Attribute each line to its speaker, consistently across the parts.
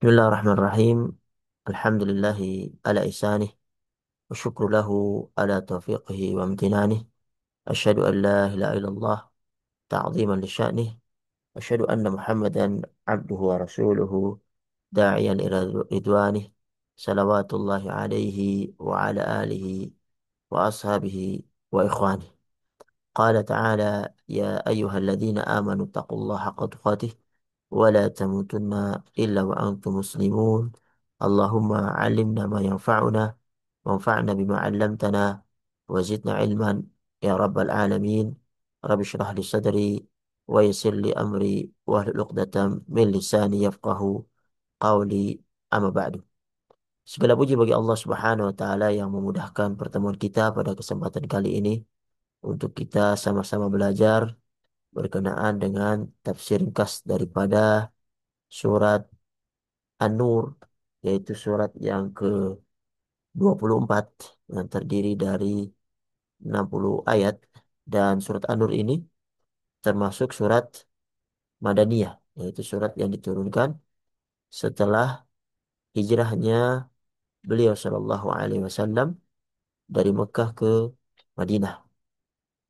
Speaker 1: Bismillahirrahmanirrahim. Alhamdulillahi ala ihsanih. Wa syukru lahu ala taufiqihi wa amtinanih. Asyhadu an la ilaha illallah ta'ziman li sya'nih. Asyhadu anna Muhammadan abduhu wa rasuluhu da'iyan ila ridwanih. Salawatullahi alaihi wa ala alihi wa ashabihi wa ikhwanih. Qala ta'ala ya ayyuhalladzina amanu taqullaha haqqa tuqatih ولا تموتن إلا وأنتم مسلمون اللهم علمنا ما ينفعنا وانفعنا بما علمتنا وزدنا علما يا رب العالمين رب اشرح لي صدري ويسر لي أمري واحلل عقدة من لساني يفقه قولي أما بعد. Segala puji bagi Allah Subhanahu wa taala yang memudahkan pertemuan kita pada kesempatan kali ini untuk kita sama-sama belajar berkenaan dengan tafsir ringkas daripada surat An-Nur, yaitu surat yang ke-24 yang terdiri dari 60 ayat. Dan surat An-Nur ini termasuk surat Madaniyah, yaitu surat yang diturunkan setelah hijrahnya beliau Shallallahu Alaihi Wasallam dari Mekah ke Madinah.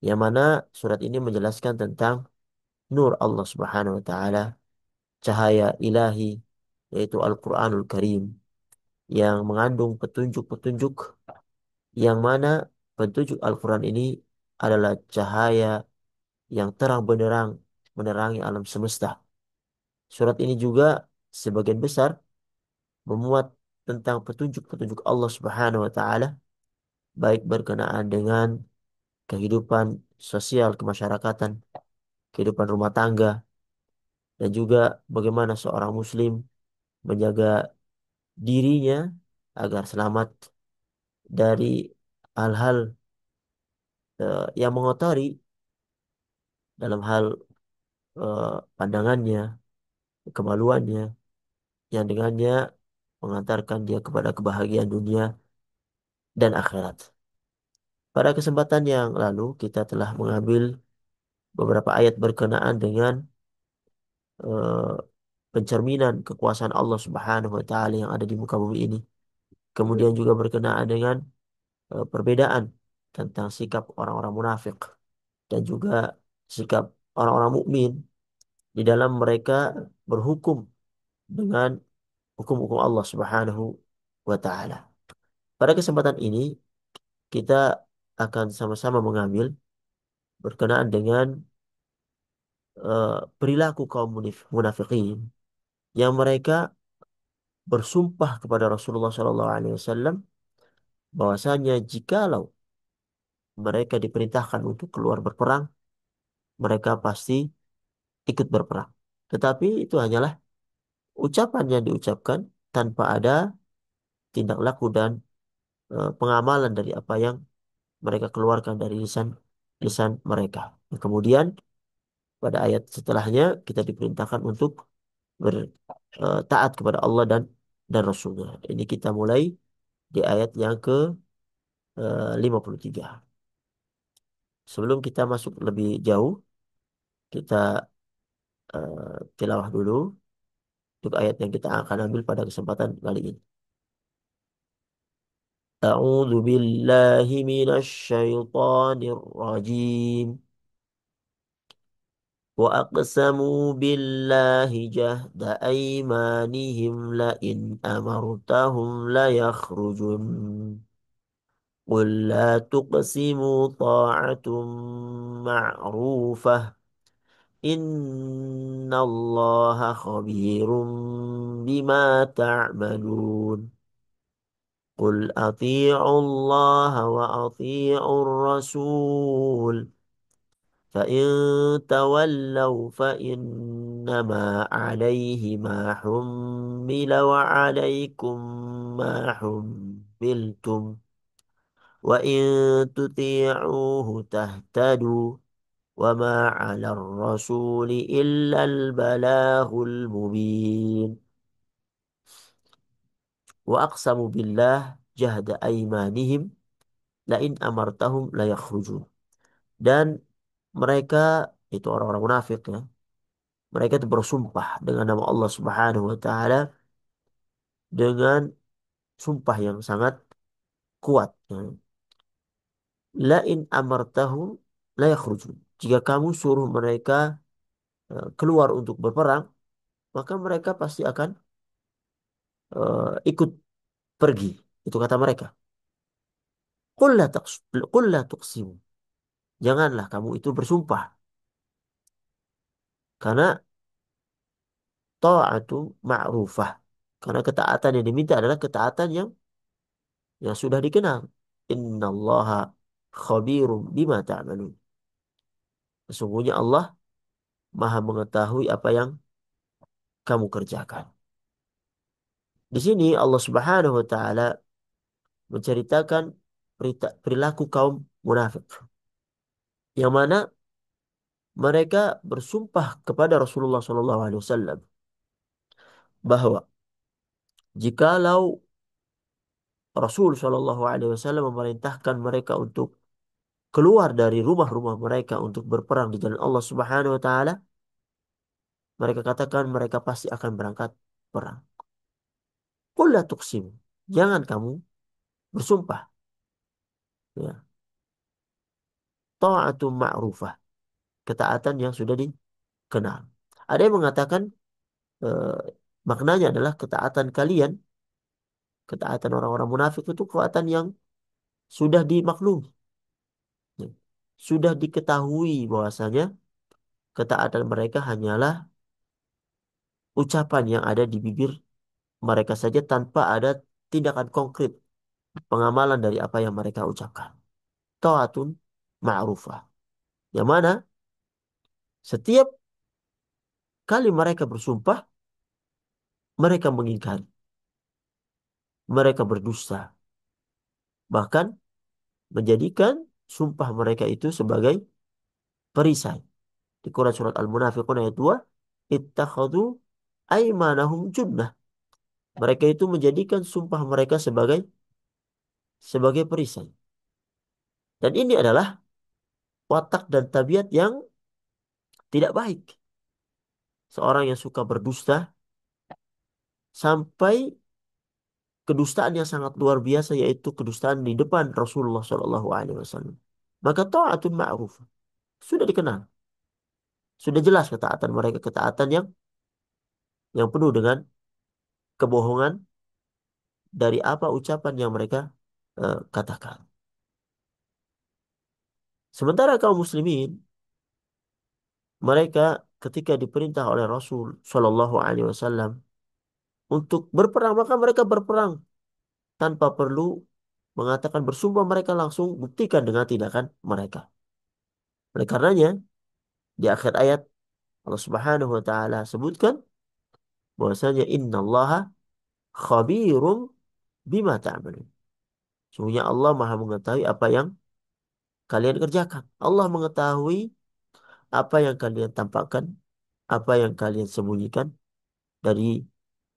Speaker 1: Yang mana surat ini menjelaskan tentang nur Allah Subhanahu Wa Taala, cahaya ilahi, yaitu Al-Quranul Karim yang mengandung petunjuk-petunjuk yang mana petunjuk Al-Quran ini adalah cahaya yang terang benderang menerangi alam semesta. Surat ini juga sebagian besar memuat tentang petunjuk-petunjuk Allah Subhanahu wa taala, baik berkenaan dengan kehidupan sosial kemasyarakatan, kehidupan rumah tangga, dan juga bagaimana seorang muslim menjaga dirinya agar selamat dari hal-hal yang mengotori dalam hal eh, pandangannya, kemaluannya, yang dengannya mengantarkan dia kepada kebahagiaan dunia dan akhirat. Pada kesempatan yang lalu kita telah mengambil beberapa ayat berkenaan dengan eh, pencerminan kekuasaan Allah Subhanahu wa taala yang ada di muka bumi ini. Kemudian juga berkenaan dengan perbedaan tentang sikap orang-orang munafik dan juga sikap orang-orang mukmin di dalam mereka berhukum dengan hukum-hukum Allah Subhanahu wa taala. Pada kesempatan ini kita akan sama-sama mengambil berkenaan dengan perilaku kaum munafikin yang mereka bersumpah kepada Rasulullah SAW bahwasanya jikalau mereka diperintahkan untuk keluar berperang, mereka pasti ikut berperang. Tetapi itu hanyalah ucapan yang diucapkan tanpa ada tindak laku dan pengamalan dari apa yang mereka keluarkan dari lisan lisan mereka. Kemudian pada ayat setelahnya kita diperintahkan untuk taat kepada Allah dan Rasulnya. Ini kita mulai di ayat yang ke 53. Sebelum kita masuk lebih jauh, kita tilawah dulu untuk ayat yang kita akan ambil pada kesempatan kali ini. A'udzu billahi minasy syaithanir rajim. Wa aqsamu billahi jahda aymanihim la in amartahum la yakhrujun. قل لا تقسموا طاعة معروفة إن الله خبير بما تعملون قل أطيعوا الله وأطيعوا الرسول فإن تولوا فإنما عليه ما حمل وعليكم ما حملتم وإن تطيعوه تهتدوا وما على الرسول إلا البلاغ المبين وأقسموا بالله جهد أيمانهم لئن أمرتهم لا يخرجون. Dan mereka itu orang-orang munafik ya, mereka itu bersumpah dengan nama Allah Subhanahu wa taala dengan sumpah yang sangat kuat. Ya. La in amartahum la yakhrujun. Jika kamu suruh mereka keluar untuk berperang, maka mereka pasti akan ikut pergi. Itu kata mereka. Qul la tuqsimu. Janganlah kamu itu bersumpah. Karena ta'atu ma'rufah. Karena ketaatan yang diminta adalah ketaatan yang sudah dikenal. Innallaha khabirum bima ta'malun. Sesungguhnya Allah Maha mengetahui apa yang kamu kerjakan. Di sini Allah Subhanahu wa taala menceritakan perilaku kaum munafik yang mana mereka bersumpah kepada Rasulullah SAW bahwa jikalau Rasul SAW memerintahkan mereka untuk keluar dari rumah-rumah mereka untuk berperang di jalan Allah Subhanahu wa taala, mereka katakan mereka pasti akan berangkat perang. Qul la tuqsim. Jangan kamu bersumpah. Ya. Ta'atu ma'rufah. Ketaatan yang sudah dikenal. Ada yang mengatakan eh, maknanya adalah ketaatan kalian, ketaatan orang-orang munafik itu ketaatan yang sudah dimaklumi. Ya. Sudah diketahui bahwasanya ketaatan mereka hanyalah ucapan yang ada di bibir mereka saja tanpa ada tindakan konkret pengamalan dari apa yang mereka ucapkan. Ta'atun ma'rufah. Yang mana setiap kali mereka bersumpah, mereka mengingkari, mereka berdusta, bahkan menjadikan sumpah mereka itu sebagai perisai. Di Quran surat Al-Munafiqun ayat 2, ittakhadhu aimanahum junnah. Mereka itu menjadikan sumpah mereka sebagai perisai. Dan ini adalah watak dan tabiat yang tidak baik. Seorang yang suka berdusta sampai kedustaan yang sangat luar biasa yaitu kedustaan di depan Rasulullah SAW. Maka ta'atun ma'ruf sudah dikenal, sudah jelas ketaatan mereka ketaatan yang penuh dengan kebohongan dari apa ucapan yang mereka katakan. Sementara kaum muslimin mereka ketika diperintah oleh Rasul SAW untuk berperang maka mereka berperang tanpa perlu mengatakan bersumpah mereka langsung buktikan dengan tindakan mereka. Oleh karenanya di akhir ayat Allah Subhanahu wa taala sebutkan bahwasanya innallaha khabirum bima ta'malun. Sungguhnya Allah Maha mengetahui apa yang kalian kerjakan. Allah mengetahui apa yang kalian tampakkan, apa yang kalian sembunyikan dari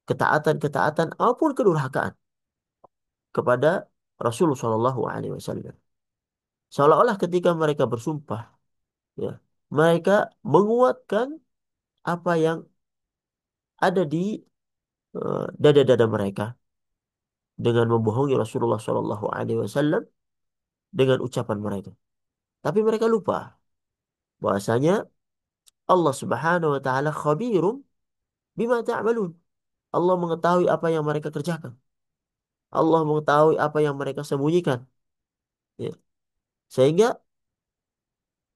Speaker 1: ketaatan-ketaatan maupun kedurhakaan kepada Rasulullah SAW. Seolah-olah ketika mereka bersumpah, ya, mereka menguatkan apa yang ada di dada-dada mereka dengan membohongi Rasulullah SAW dengan ucapan mereka. Tapi mereka lupa bahwasanya Allah Subhanahu wa taala khabirum bima ta'malun. Allah mengetahui apa yang mereka kerjakan. Allah mengetahui apa yang mereka sembunyikan. Ya. Sehingga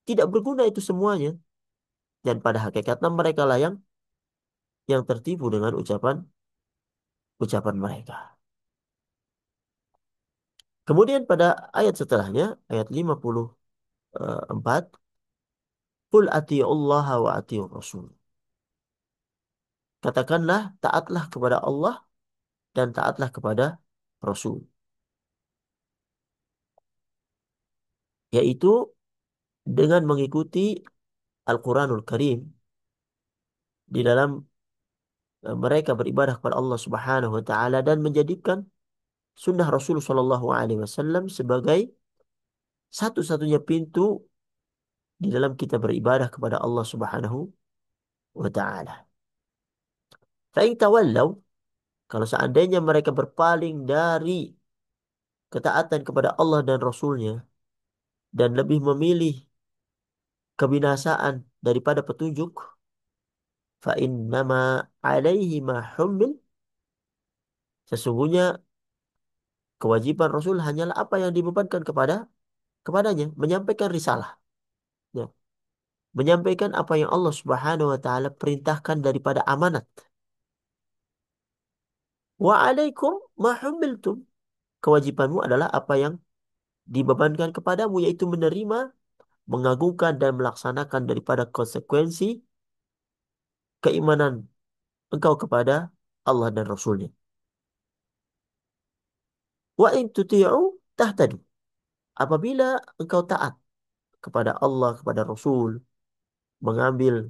Speaker 1: tidak berguna itu semuanya. Dan pada hakikatnya mereka lah yang tertipu dengan ucapan mereka. Kemudian pada ayat setelahnya, ayat 54, Qul ati'ullaha wa ati'ur rasul. Katakanlah taatlah kepada Allah dan taatlah kepada Rasul. Yaitu dengan mengikuti Al-Quranul Karim di dalam mereka beribadah kepada Allah Subhanahu wa taala dan menjadikan sunnah Rasul Shallallahu alaihi wasallam sebagai satu-satunya pintu di dalam kita beribadah kepada Allah Subhanahu wa taala. Fa in tawallaw, Kalau seandainya mereka berpaling dari ketaatan kepada Allah dan Rasulnya dan lebih memilih kebinasaan daripada petunjuk, fa innama alaihi ma hummil, sesungguhnya kewajiban Rasul hanyalah apa yang dibebankan kepadanya, menyampaikan risalah, ya. Menyampaikan apa yang Allah Subhanahu wa taala perintahkan daripada amanat. Wa alaikum ma hummiltum. Kewajibanmu adalah apa yang dibebankan kepadamu, yaitu menerima, mengagungkan dan melaksanakan daripada konsekuensi keimanan engkau kepada Allah dan Rasulnya. Wa in tuti'u tahtadu. Apabila engkau taat kepada Allah, kepada Rasul, mengambil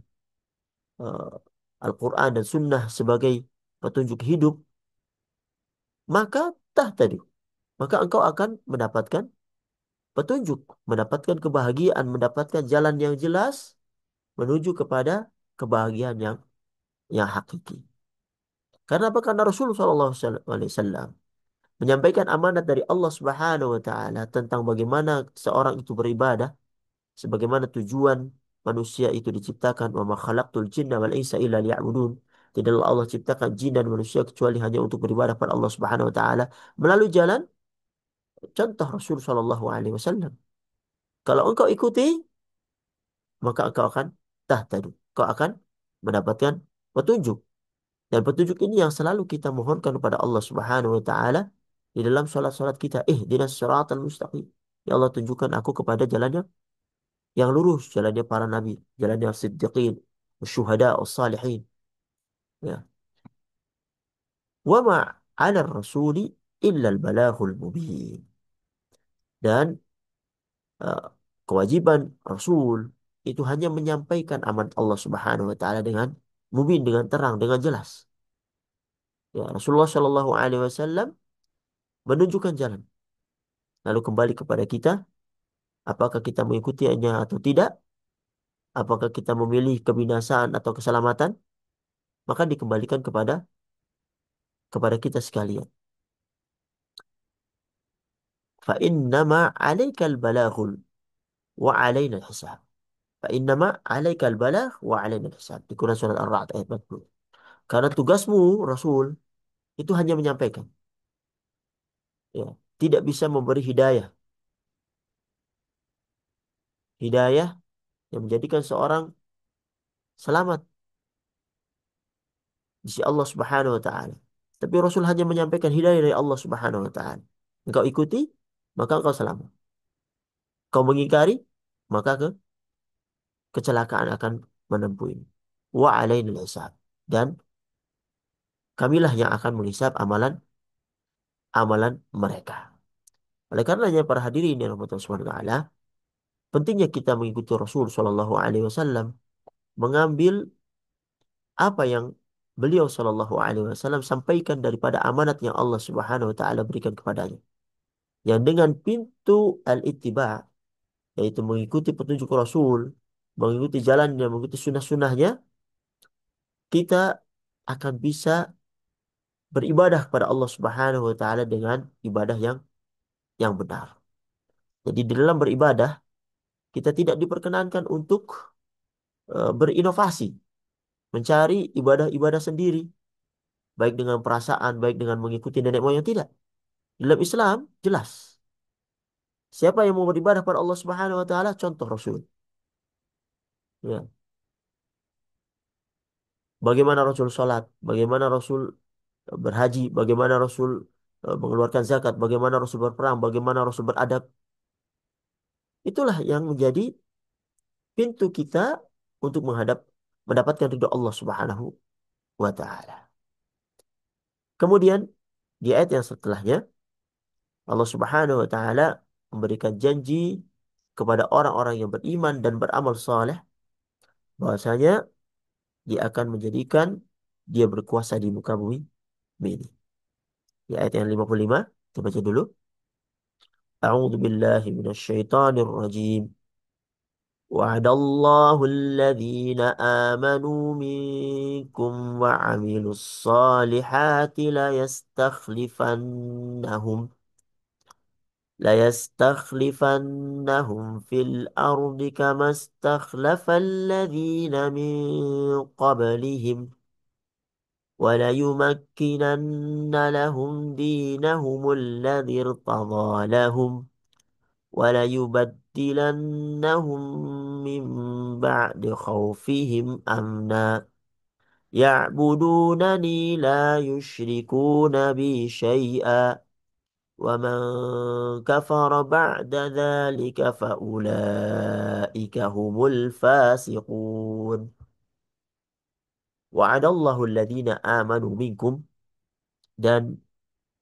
Speaker 1: eh, Al-Quran dan Sunnah sebagai petunjuk hidup, maka tahtadu. Maka engkau akan mendapatkan petunjuk, mendapatkan kebahagiaan, mendapatkan jalan yang jelas menuju kepada kebahagiaan yang hakiki. Karena apa? Karena Rasulullah SAW menyampaikan amanat dari Allah Subhanahu wa taala tentang bagaimana seorang itu beribadah, sebagaimana tujuan manusia itu diciptakan, wa ma khalaqtul jinna wal insa illa liya'budun. Tidaklah Allah ciptakan jin dan manusia kecuali hanya untuk beribadah pada Allah Subhanahu wa taala melalui jalan contoh Rasul sallallahu alaihi wasallam. Kalau engkau ikuti, maka engkau akan tahtadu. Kau akan mendapatkan petunjuk. Dan petunjuk ini yang selalu kita mohonkan kepada Allah Subhanahu wa taala di dalam salat-salat kita. Ihdinas siratal mustaqim. Ya Allah, tunjukkan aku kepada jalan yang lurus, jalannya para nabi, jalannya siddiqin, syuhada, salihin. Ya. Wa ma 'ala rasuli illa al-balaghul mubin. Dan eh, kewajiban Rasul itu hanya menyampaikan amanat Allah Subhanahu wa taala dengan mubin, dengan terang, dengan jelas. Ya, Rasulullah Shallallahu alaihi wasallam menunjukkan jalan. Lalu kembali kepada kita, apakah kita mengikutinya atau tidak? Apakah kita memilih kebinasaan atau keselamatan? Maka dikembalikan kepada kita sekalian. Fa innama 'alaikal balaghul wa 'alaina hisab. Fa innama 'alaikal balagh wa 'alaina hisab. Di Quran surat Ar-Ra'd ayat 40. Karena tugasmu Rasul itu hanya menyampaikan, ya, tidak bisa memberi hidayah. Hidayah yang menjadikan seorang selamat di sisi Allah Subhanahu wa taala. Tapi Rasul hanya menyampaikan hidayah dari Allah Subhanahu wa taala. Engkau ikuti, maka engkau selamat. Kau mengingkari, maka kecelakaan akan menempuhmu. Wa alainal hisab. Dan kamilah yang akan menghisab amalan mereka. Oleh karenanya para hadirin yang rahmatan subhanahu wa ta'ala, pentingnya kita mengikuti Rasul Shallallahu Alaihi Wasallam, mengambil apa yang beliau Shallallahu Alaihi Wasallam sampaikan daripada amanat yang Allah Subhanahu Wa Taala berikan kepadanya. Yang dengan pintu al-ittiba, yaitu mengikuti petunjuk Rasul, mengikuti jalannya, mengikuti sunnah-sunnahnya, kita akan bisa beribadah kepada Allah Subhanahu Wa Taala dengan ibadah yang benar. Jadi di dalam beribadah kita tidak diperkenankan untuk berinovasi, mencari ibadah-ibadah sendiri, baik dengan perasaan, baik dengan mengikuti nenek moyang, tidak. Dalam Islam jelas. Siapa yang mau beribadah pada Allah Subhanahu wa taala? Contoh Rasul. Ya. Bagaimana Rasul salat, bagaimana Rasul berhaji, bagaimana Rasul mengeluarkan zakat, bagaimana Rasul berperang, bagaimana Rasul beradab. Itulah yang menjadi pintu kita untuk mendapatkan ridho Allah Subhanahu wa taala. Kemudian di ayat yang setelahnya Allah Subhanahu wa taala memberikan janji kepada orang-orang yang beriman dan beramal saleh bahwasanya dia akan menjadikan dia berkuasa di muka bumi ini. Di ayat yang 55 kita baca dulu. A'udzu billahi minasyaitonir rajim. وعد الله الذين آمنوا منكم وعملوا الصالحات ليستخلفنهم في الأرض كما استخلف الذين من قبلهم وليمكنن لهم دينهم الذي ارتضى لهم وليبدلنهم من بعد خوفهم أمنا يعبدونني لا يشركون بي شيئا ومن كفر بعد ذلك فأولئك هم الفاسقون وعد الله الذين آمنوا منكم dan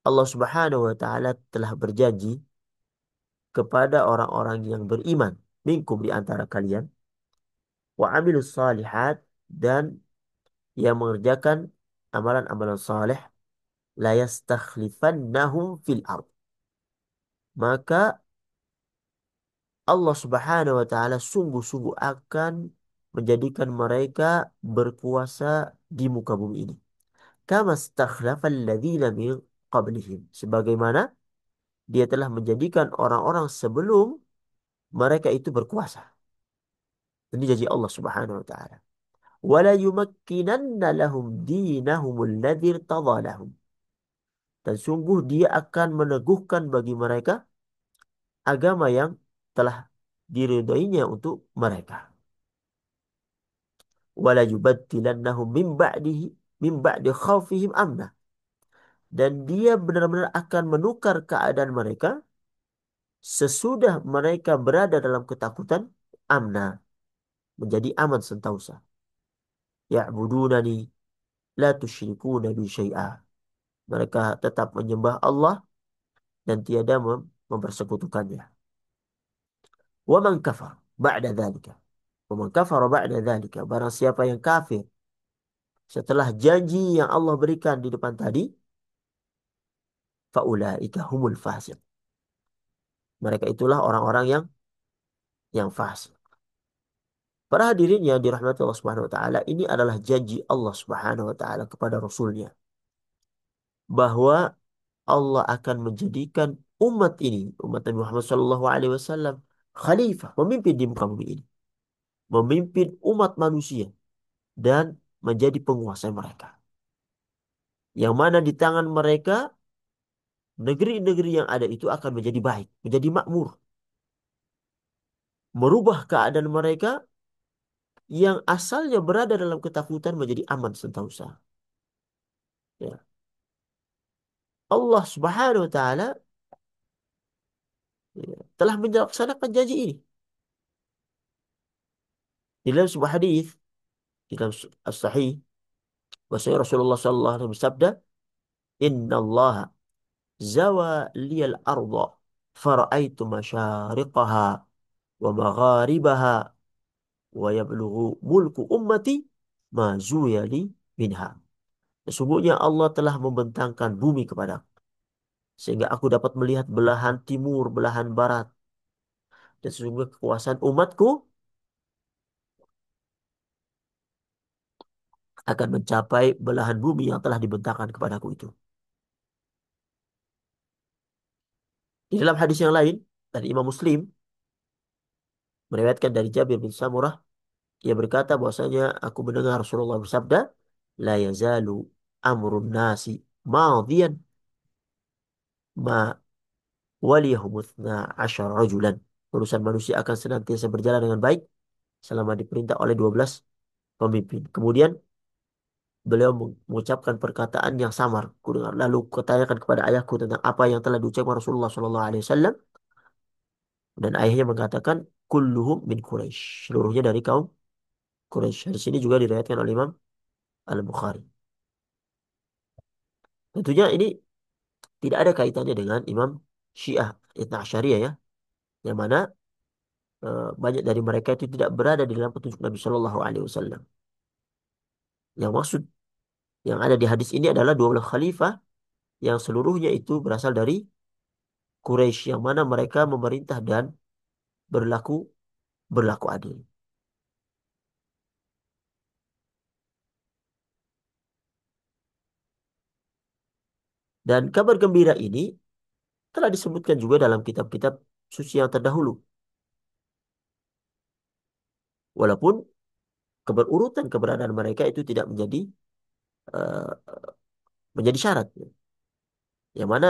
Speaker 1: Allah Subhanahu wa taala telah berjanji kepada orang-orang yang beriman minkum di antara kalian wa amilus salihat dan yang mengerjakan amalan-amalan saleh la yastakhlifannahum fil ard maka Allah Subhanahu wa taala sungguh-sungguh akan menjadikan mereka berkuasa di muka bumi ini. Kama stakhlafal ladzina min qablihim. Sebagaimana dia telah menjadikan orang-orang sebelum mereka itu berkuasa. Ini janji Allah Subhanahu wa taala. Wala yumakkinanna lahum dinahumul ladzi irtadha lahum. Dan sungguh dia akan meneguhkan bagi mereka agama yang telah diridhoinya untuk mereka. Wala yubaddilannahum min ba'di khaufihim amna. Dan dia benar-benar akan menukar keadaan mereka sesudah mereka berada dalam ketakutan amna menjadi aman sentausa. Ya'budunani la tusyrikuna bi syai'a. Mereka tetap menyembah Allah dan tiada mempersekutukannya. Wa man kafar ba'da dzalika. Wa man kafara ba'da dzalika. Barang siapa yang kafir setelah janji yang Allah berikan di depan tadi, faulaika humul fasik. Mereka itulah orang-orang yang fasik. Para hadirin yang dirahmati Allah Subhanahu wa taala, ini adalah janji Allah Subhanahu wa taala kepada Rasulnya bahwa Allah akan menjadikan umat ini, umat Nabi Muhammad SAW, khalifah, memimpin di muka bumi ini, memimpin umat manusia dan menjadi penguasa mereka. Yang mana di tangan mereka negeri-negeri yang ada itu akan menjadi baik, menjadi makmur, merubah keadaan mereka yang asalnya berada dalam ketakutan menjadi aman sentausa. Ya. Allah Subhanahu wa taala ya, telah melaksanakan janji ini. Di dalam sebuah hadis, di dalam as-sahih, bahwasanya Rasulullah sallallahu alaihi wasallam bersabda, "Inna Allah zawa liyal arda fara'aitu masyariqaha wa magharibaha wa yablughu mulku ummati ma zuyali minha." Sesungguhnya Allah telah membentangkan bumi kepadaku sehingga aku dapat melihat belahan timur, belahan barat. Dan sesungguhnya kekuasaan umatku akan mencapai belahan bumi yang telah dibentangkan kepadaku itu. Di dalam hadis yang lain, dari Imam Muslim, meriwayatkan dari Jabir bin Samurah, ia berkata bahwasanya aku mendengar Rasulullah bersabda, La yazalu amrun nasi madiyan ma waliyahumuthna asyara rajulan. Urusan manusia akan senantiasa berjalan dengan baik selama diperintah oleh 12 pemimpin. Kemudian beliau mengucapkan perkataan yang samar. Kudengar. Lalu kutanyakan kepada ayahku tentang apa yang telah diucapkan Rasulullah SAW. Dan ayahnya mengatakan, kulluhum min Quraisy. Seluruhnya dari kaum Quraisy. Di sini juga diriwayatkan oleh Imam Al-Bukhari. Tentunya ini tidak ada kaitannya dengan Imam Syiah Ithna Asyariyah ya. Yang mana banyak dari mereka itu tidak berada di dalam petunjuk Nabi Shallallahu Alaihi Wasallam. Yang maksud yang ada di hadis ini adalah 12 khalifah yang seluruhnya itu berasal dari Quraisy yang mana mereka memerintah dan berlaku berlaku adil. Dan kabar gembira ini telah disebutkan juga dalam kitab-kitab suci yang terdahulu. Walaupun keberurutan keberadaan mereka itu tidak eh, menjadi syarat. Yang mana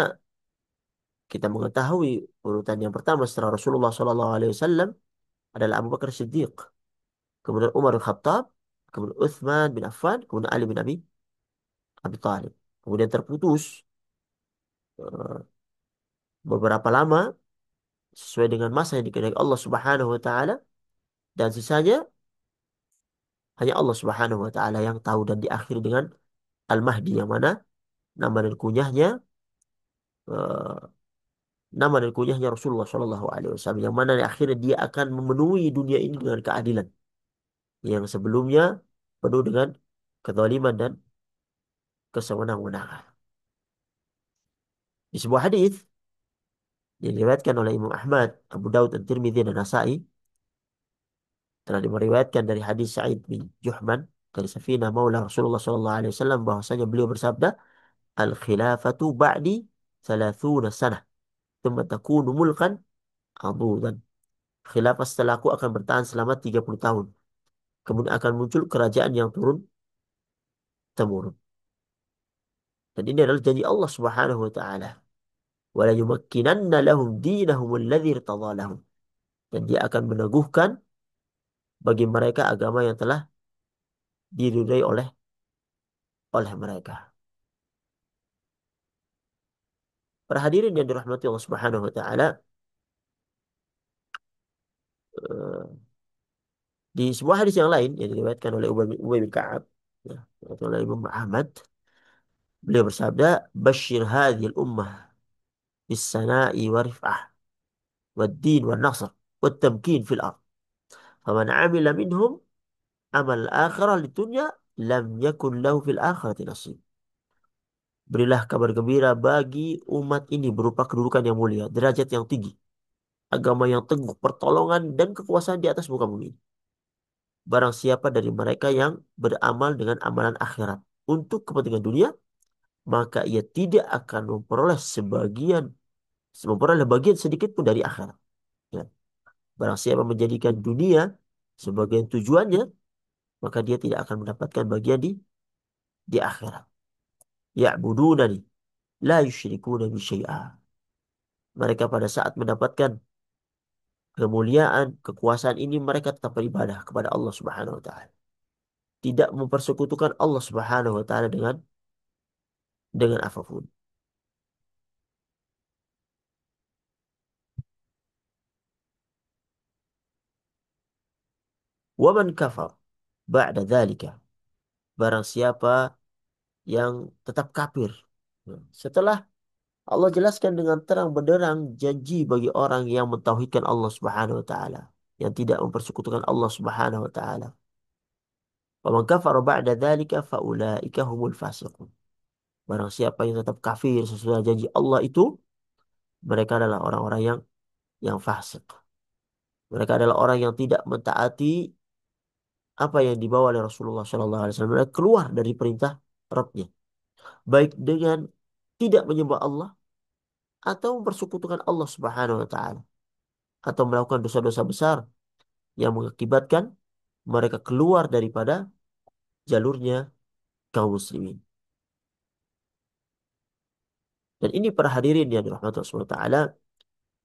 Speaker 1: kita mengetahui urutan yang pertama setelah Rasulullah SAW adalah Abu Bakar Siddiq, kemudian Umar bin Khattab, kemudian Uthman bin Affan, kemudian Ali bin Abi Thalib. Kemudian terputus eh, beberapa lama sesuai dengan masa yang dikehendaki Allah Subhanahu wa taala, dan sisanya hanya Allah Subhanahu wa taala yang tahu, dan diakhiri dengan Al-Mahdi yang mana nama dan kunyahnya eh, nama dan kunyahnya Rasulullah Shallallahu Alaihi Wasallam, yang mana akhirnya dia akan memenuhi dunia ini dengan keadilan yang sebelumnya penuh dengan kezaliman dan kesewenang-wenangan. Di sebuah hadis yang diriwayatkan oleh Imam Ahmad, Abu Daud, dan Tirmidzi dan Nasai, telah meriwayatkan dari hadis Sa'id bin Juhman dari Safina Maula Rasulullah Shallallahu Alaihi Wasallam bahwasanya beliau bersabda, al khilafatu ba'di 30 sanah, thumma takunu mulkan adudan. Khilafah setelahku akan bertahan selama 30 tahun. Kemudian akan muncul kerajaan yang turun temurun. Dan ini adalah janji Allah Subhanahu wa taala. Wala yumakkinanna lahum dinahum alladzi irtadha lahum. Dan dia akan meneguhkan bagi mereka agama yang telah diridhai oleh mereka. Para hadirin yang dirahmati Allah Subhanahu wa taala, eh, di sebuah hadis yang lain yang diriwayatkan oleh Ubay bin Ka'ab, ya, oleh Imam Ahmad, beliau bersabda, "Basyir hadhil ummah bis sana'i wa rif'ah wad din wa nasr wa tamkin fil ard. Faman 'amila minhum amal akhirah di dunya lam yakun lahu fil akhirati nasib." Berilah kabar gembira bagi umat ini berupa kedudukan yang mulia, derajat yang tinggi, agama yang teguh, pertolongan dan kekuasaan di atas muka bumi. Barang siapa dari mereka yang beramal dengan amalan akhirat untuk kepentingan dunia, maka ia tidak akan memperoleh bagian sedikit pun dari akhirat. Ya. Barang siapa menjadikan dunia sebagai tujuannya, maka dia tidak akan mendapatkan bagian di akhirat. Ya'budunani la yusyrikuna bi syai'a. Mereka pada saat mendapatkan kemuliaan, kekuasaan ini, mereka tetap beribadah kepada Allah Subhanahu wa taala. Tidak mempersekutukan Allah Subhanahu wa taala dengan apapun. Waman kafar ba'da dzalika. Barang siapa yang tetap kafir setelah Allah jelaskan dengan terang benderang janji bagi orang yang mentauhidkan Allah Subhanahu wa taala, yang tidak mempersekutukan Allah Subhanahu wa taala. Waman kafara ba'da dzalika faulaika humul fasiqun. Barang siapa yang tetap kafir sesudah janji Allah itu, mereka adalah orang-orang yang fasik. Mereka adalah orang yang tidak mentaati apa yang dibawa oleh Rasulullah SAW. Mereka keluar dari perintah Rabbnya, baik dengan tidak menyembah Allah atau mempersekutukan Allah Subhanahu wa taala, atau melakukan dosa-dosa besar yang mengakibatkan mereka keluar daripada jalurnya kaum muslimin. Dan ini para hadirin yang dirahmati Allah Subhanahu wa taala,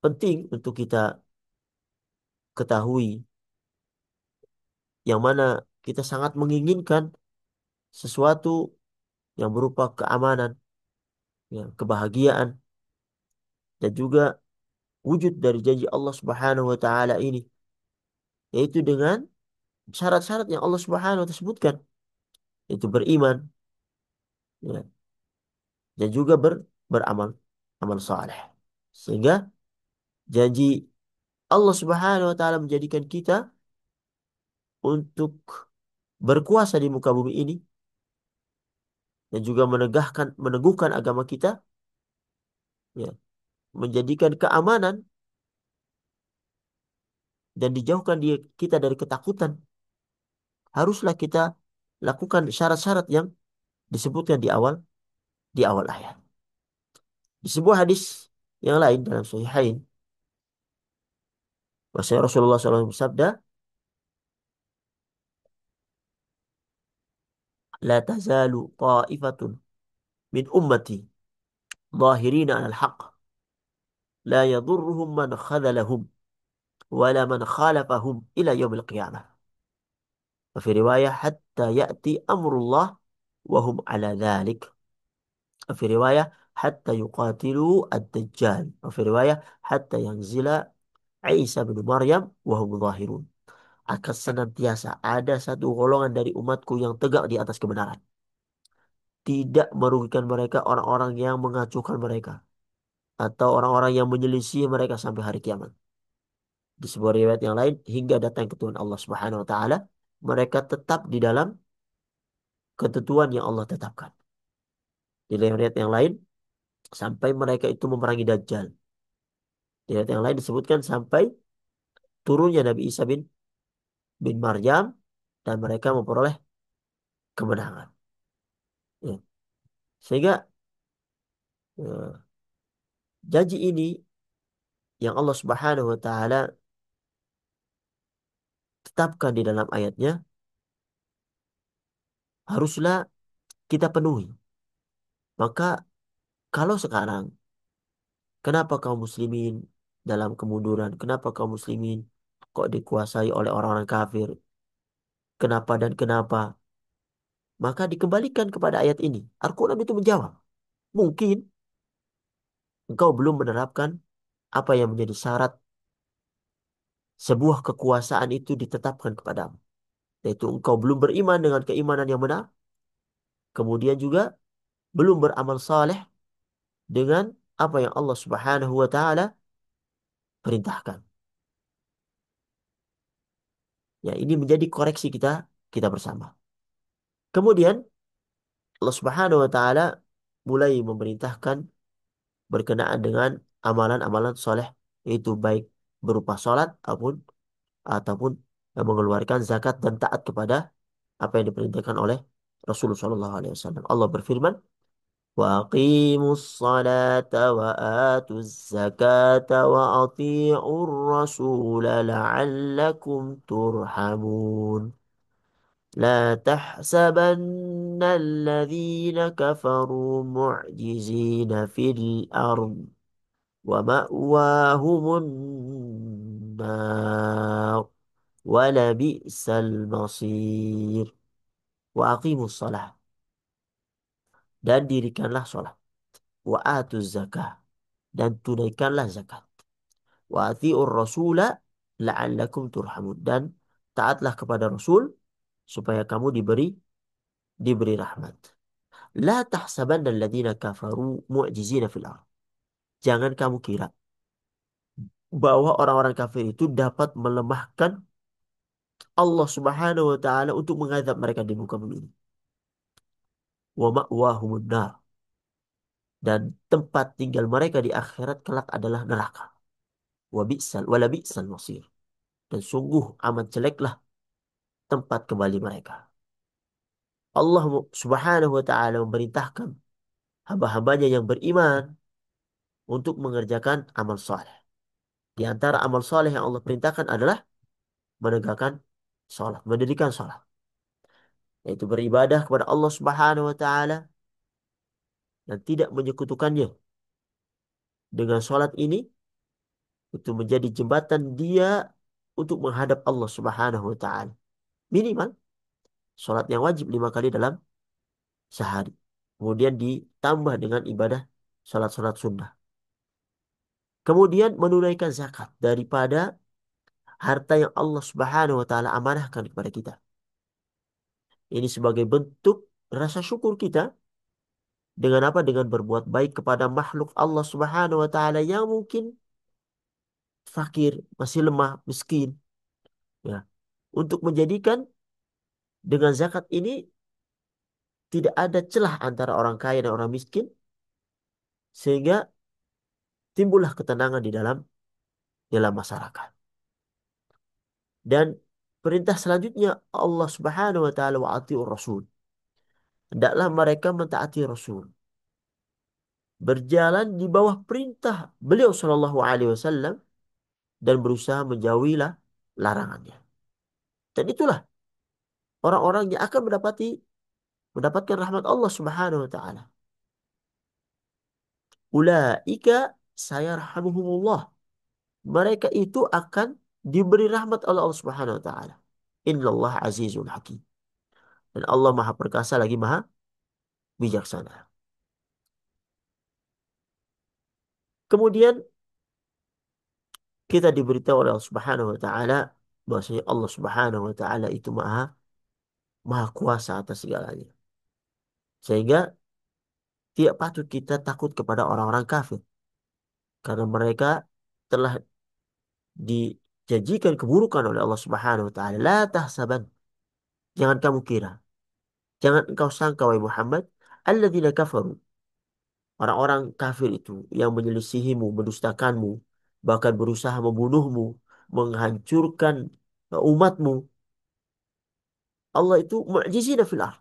Speaker 1: penting untuk kita ketahui, yang mana kita sangat menginginkan sesuatu yang berupa keamanan, ya, kebahagiaan, dan juga wujud dari janji Allah Subhanahu wa taala ini, yaitu dengan syarat-syarat yang Allah Subhanahu wa taala sebutkan, yaitu beriman, ya, dan juga beramal amal saleh. Sehingga janji Allah Subhanahu wa taala menjadikan kita untuk berkuasa di muka bumi ini, dan juga meneguhkan agama kita, ya, menjadikan keamanan dan dijauhkan kita dari ketakutan, haruslah kita lakukan syarat-syarat yang disebutkan di awal ayat. Di sebuah hadis yang lain dalam Sahihain, bahwa Rasulullah SAW bersabda, "La tazalu ta'ifatun min ummati ظاهرين على الحق لا يضرهم من خذلهم ولا من خالفهم إلى يوم القيامة." وفي رواية حتى يأتي أمر الله وهم على ذلك. وفي رواية حتى يقاتلوا الدجال. وفي رواية حتى ينزل عيسى بن Maryam وهم ظاهرون. Akan senantiasa ada satu golongan dari umatku yang tegak di atas kebenaran. Tidak merugikan mereka orang-orang yang mengacuhkan mereka, atau orang-orang yang menyelisih mereka sampai hari kiamat. Di sebuah riwayat yang lain, hingga datang ketuhanan Allah Subhanahu wa taala, mereka tetap di dalam ketentuan yang Allah tetapkan. Di riwayat yang lain, sampai mereka itu memerangi Dajjal. Di riwayat yang lain disebutkan sampai turunnya Nabi Isa bin Maryam dan mereka memperoleh kemenangan. Ya. Sehingga eh, janji ini yang Allah Subhanahu wa taala tetapkan di dalam ayatnya haruslah kita penuhi. Maka kalau sekarang, kenapa kaum muslimin dalam kemunduran? Kenapa kaum muslimin kok dikuasai oleh orang-orang kafir? Kenapa dan kenapa? Maka dikembalikan kepada ayat ini. Al-Quran itu menjawab. Mungkin engkau belum menerapkan apa yang menjadi syarat sebuah kekuasaan itu ditetapkan kepadamu. Yaitu engkau belum beriman dengan keimanan yang benar. Kemudian juga belum beramal saleh dengan apa yang Allah Subhanahu wa taala perintahkan. Ya, ini menjadi koreksi kita bersama. Kemudian Allah Subhanahu wa taala mulai memerintahkan berkenaan dengan amalan-amalan soleh, itu baik berupa salat ataupun mengeluarkan zakat dan taat kepada apa yang diperintahkan oleh Rasulullah SAW. Allah berfirman, "Wa aqimus salata wa atuz zakata wa ati'ur rasula la'allakum turhamun." لا تحسبن الذين كفروا معجزين في الأرض ومأواهم النار ولبئس المصير. وأقيموا الصلاة, dan dirikanlah sholat. Wa atuz zakah, dan tunaikanlah zakat. Wa ati'ur rasula la'allakum turhamun, dan taatlah kepada Rasul supaya kamu diberi rahmat. La tahsabanna alladziina kafaru mu'jizina fil ardh. Jangan kamu kira bahwa orang-orang kafir itu dapat melemahkan Allah Subhanahu wa taala untuk mengadab mereka di muka bumi ini. Wa ma'wahumun nar, dan tempat tinggal mereka di akhirat kelak adalah neraka. Wala bi'sal masir, dan sungguh amat jeleklah tempat kembali mereka. Allah Subhanahu wa taala memerintahkan hamba-hambanya yang beriman untuk mengerjakan amal saleh. Di antara amal saleh yang Allah perintahkan adalah menegakkan salat, mendirikan salat, yaitu beribadah kepada Allah Subhanahu wa taala dan tidak menyekutukannya. Dengan salat ini itu menjadi jembatan dia untuk menghadap Allah Subhanahu wa taala. Minimal salat yang wajib 5 kali dalam sehari. Kemudian ditambah dengan ibadah salat-salat sunnah. Kemudian menunaikan zakat daripada harta yang Allah Subhanahu wa taala amanahkan kepada kita. Ini sebagai bentuk rasa syukur kita. Dengan apa? Dengan berbuat baik kepada makhluk Allah Subhanahu wa taala yang mungkin fakir, masih lemah, miskin. Ya. Untuk menjadikan dengan zakat ini tidak ada celah antara orang kaya dan orang miskin, sehingga timbullah ketenangan di dalam masyarakat. Dan perintah selanjutnya Allah Subhanahu wa taala wa atiur rasul. Hendaklah mereka mentaati Rasul. Berjalan di bawah perintah beliau Shallallahu Alaihi Wasallam dan berusaha menjauhilah larangannya. Dan itulah orang-orang yang akan mendapatkan rahmat Allah Subhanahu wa taala. Ulaika sayarhamuhumullah. Mereka itu akan diberi rahmat oleh Allah Subhanahu wa taala. Innallah azizun hakim. Dan Allah Maha Perkasa lagi Maha Bijaksana. Kemudian kita diberitahu oleh Allah Subhanahu wa taala bahwasanya Allah Subhanahu wa taala itu maha kuasa atas segalanya. Sehingga tidak patut kita takut kepada orang-orang kafir karena mereka telah dijanjikan keburukan oleh Allah Subhanahu wa taala. La tahsaban. Jangan kamu kira. Jangan engkau sangka wahai Muhammad, alladzina kafaru. Orang-orang kafir itu yang menyelisihimu, mendustakanmu, bahkan berusaha membunuhmu, menghancurkan umatmu. Allah itu mu'jizina fil ardh.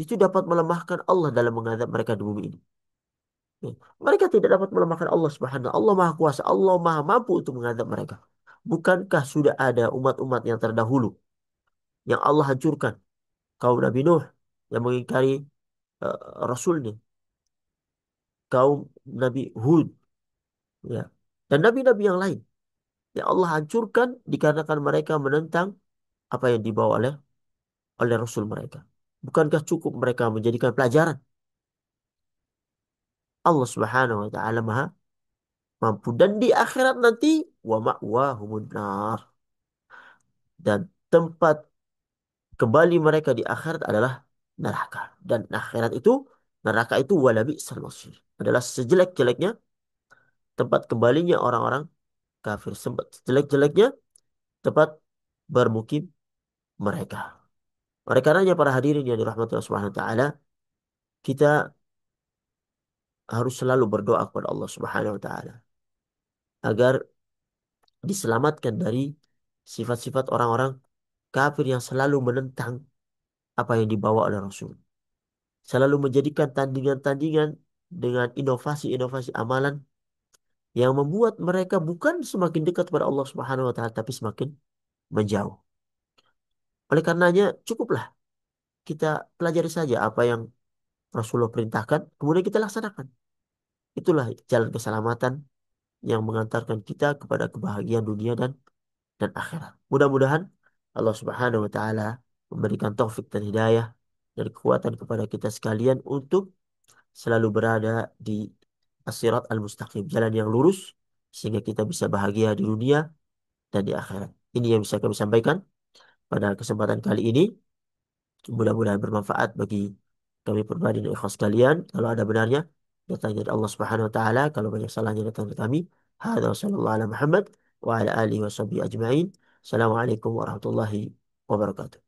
Speaker 1: Itu dapat melemahkan Allah dalam mengadab mereka di bumi ini. Ya. Mereka tidak dapat melemahkan Allah Subhanahu wa taala. Allah Maha Kuasa, Allah Maha mampu untuk mengadab mereka. Bukankah sudah ada umat-umat yang terdahulu yang Allah hancurkan? Kaum Nabi Nuh yang mengingkari eh, Rasulnya, kaum Nabi Hud, ya, dan nabi-nabi yang lain yang Allah hancurkan dikarenakan mereka menentang apa yang dibawa oleh Rasul mereka. Bukankah cukup mereka menjadikan pelajaran? Allah Subhanahu wa taala Maha mampu. Dan di akhirat nanti wa ma'wahumun nar. Dan tempat kembali mereka di akhirat adalah neraka. Dan akhirat itu, neraka itu wala bi'sal masir. Adalah sejelek-jeleknya tempat kembalinya orang-orang kafir. Sejelek-jeleknya tempat bermukim mereka. Oleh karenanya para hadirin yang dirahmati Allah Subhanahu wa taala, kita harus selalu berdoa kepada Allah Subhanahu wa taala agar diselamatkan dari sifat-sifat orang-orang kafir yang selalu menentang apa yang dibawa oleh Rasul. Selalu menjadikan tandingan-tandingan dengan inovasi-inovasi amalan yang membuat mereka bukan semakin dekat kepada Allah Subhanahu wa taala tapi semakin menjauh. Oleh karenanya cukuplah kita pelajari saja apa yang Rasulullah perintahkan, kemudian kita laksanakan. Itulah jalan keselamatan yang mengantarkan kita kepada kebahagiaan dunia dan akhirat. Mudah-mudahan Allah Subhanahu wa taala memberikan taufik dan hidayah dan kekuatan kepada kita sekalian untuk selalu berada di as-sirat al-mustaqim, jalan yang lurus sehingga kita bisa bahagia di dunia dan di akhirat. Ini yang bisa kami sampaikan pada kesempatan kali ini. Mudah-mudahan bermanfaat bagi kami pribadi dan ikhwas sekalian. Kalau ada benarnya, datang dari Allah Subhanahu wa taala. Kalau banyak salahnya datang dari kami. Hadza wa sallallahu ala Muhammad wa ala alihi wa sahbihi ajma'in. Assalamualaikum warahmatullahi wabarakatuh.